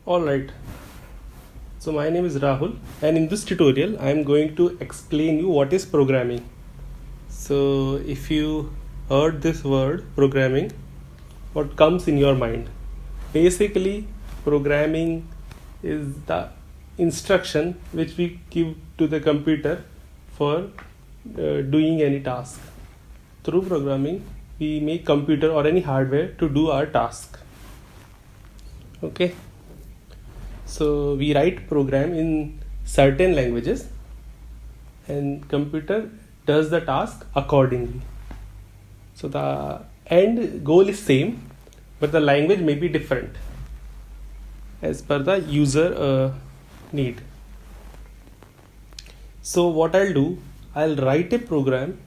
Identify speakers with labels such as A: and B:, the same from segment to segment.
A: Alright, so my name is Rahul, and in this tutorial I am going to explain you what is programming. So if you heard this word programming, what comes in your mind? Basically, programming is the instruction which we give to the computer for doing any task. Through programming, we make computer or any hardware to do our task. Okay. So we write program in certain languages and computer does the task accordingly. So the end goal is same, but the language may be different as per the user need. So what I'll do, I'll write a program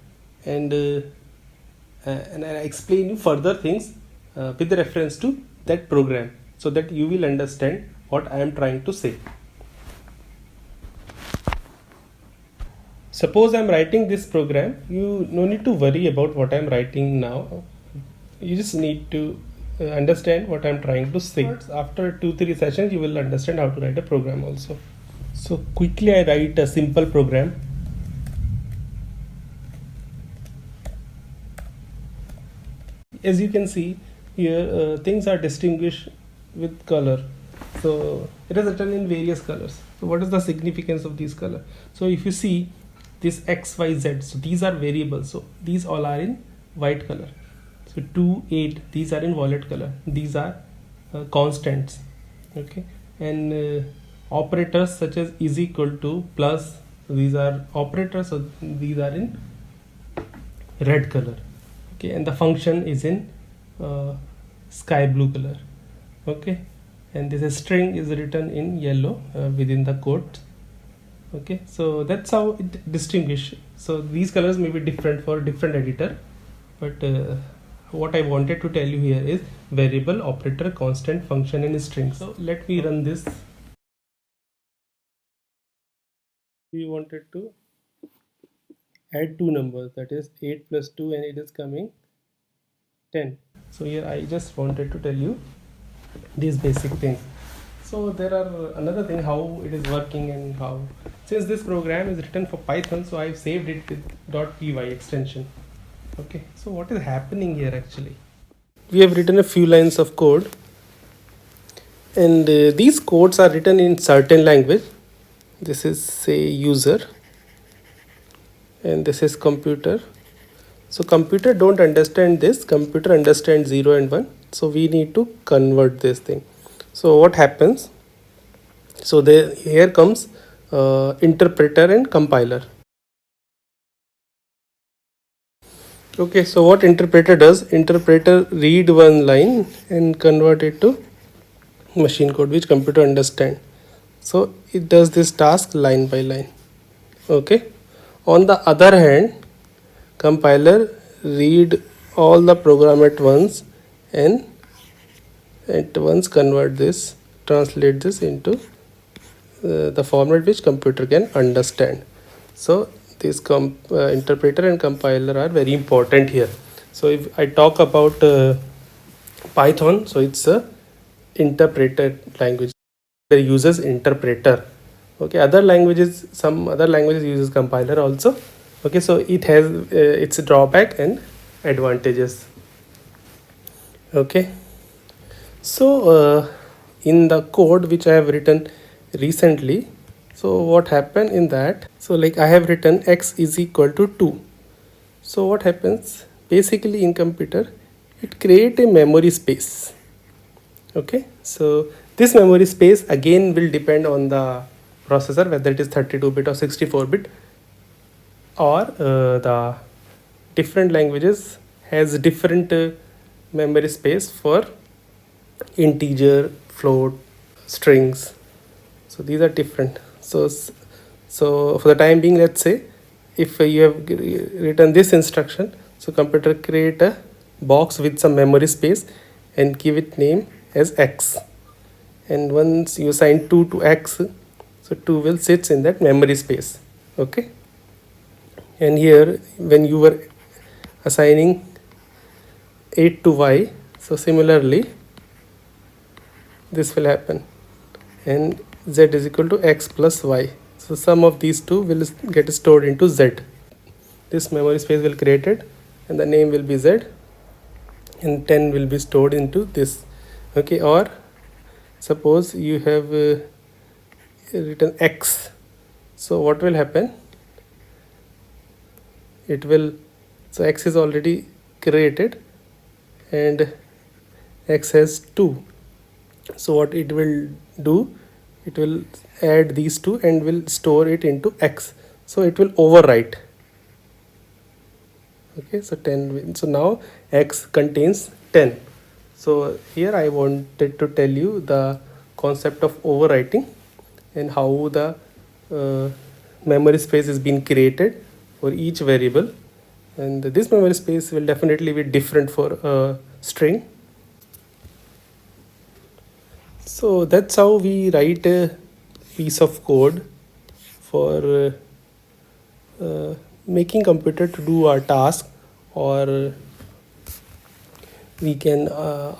A: and I'll explain you further things with reference to that program so that you will understand what I am trying to say. Suppose I am writing this program, you no need to worry about what I am writing now. You just need to understand what I am trying to say. After 2-3 sessions, you will understand how to write a program also. So quickly I write a simple program. As you can see here, things are distinguished with color. So it is written in various colors. So what is the significance of these color? So if you see this x, y, z, so these are variables. So these all are in white color. So 2, 8, these are in violet color. These are constants. Okay, and operators such as is equal to, plus, so these are operators. So these are in red color. Okay, and the function is in sky blue color. Okay, and this string is written in yellow within the quote. Okay, so that's how it distinguish. So these colors may be different for different editor, but what I wanted to tell you here is variable, operator, constant, function, and string. So let me run this. We wanted to add two numbers, that is 8 plus 2, and it is coming 10. So here I just wanted to tell you these basic things. So there are another thing, how it is working and how, since this program is written for Python, so I've saved it with .py extension. Okay, so what is happening here actually? We have written a few lines of code, and these codes are written in certain language. This is say user, and this is computer. So computer don't understand this, computer understands 0 and 1. So we need to convert this thing. So what happens? So there, here comes interpreter and compiler. Okay, so what interpreter does? Interpreter read one line and convert it to machine code which computer understand. So it does this task line by line. Okay. On the other hand, compiler read all the program at once and at once convert this, translate this into the format which computer can understand. So this interpreter and compiler are very important here. So if I talk about Python, so it's a interpreted language that uses interpreter. Okay, other languages, some other languages uses compiler also. Okay, so it has its drawback and advantages. Okay, so in the code which I have written recently, so what happened in that, so like I have written x is equal to 2. So what happens basically in computer, it create a memory space. Okay, so this memory space again will depend on the processor, whether it is 32-bit or 64-bit, or the different languages has different memory space for integer, float, strings. So these are different. So for the time being, let's say if you have written this instruction, so computer create a box with some memory space and give it name as x, and once you assign 2 to x, so 2 will sits in that memory space. Okay, and here when you were assigning 8 to y, so similarly this will happen. and z is equal to x plus y. So sum of these two will get stored into z. This memory space will created and the name will be z, and 10 will be stored into this. Okay, or suppose you have written x. So what will happen? It will, so x is already created and x has 2. So what it will do, it will add these two and will store it into x. So it will overwrite. Okay, so 10, so now x contains 10. So here I wanted to tell you the concept of overwriting and how the memory space is being created for each variable, and this memory space will definitely be different for a string. So that's how we write a piece of code for making computer to do our task, or we can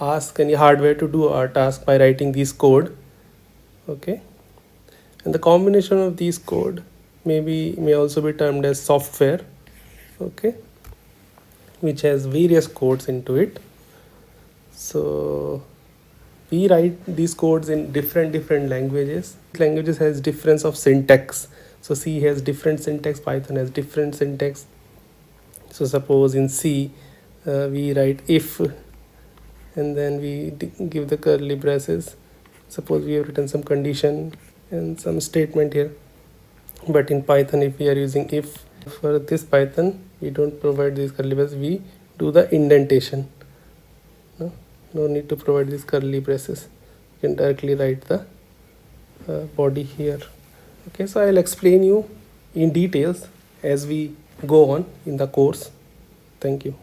A: ask any hardware to do our task by writing this code. Okay, and the combination of these code may also be termed as software. Okay, which has various codes into it. So we write these codes in different languages. Languages has difference of syntax. So C has different syntax, Python has different syntax. So suppose in C we write if, and then we give the curly braces. Suppose we have written some condition and some statement here. But in Python, if we are using if, for this Python we don't provide these curly braces, we do the indentation. No need to provide these curly braces. You can directly write the body here. Okay, so I'll explain you in details as we go on in the course. Thank you.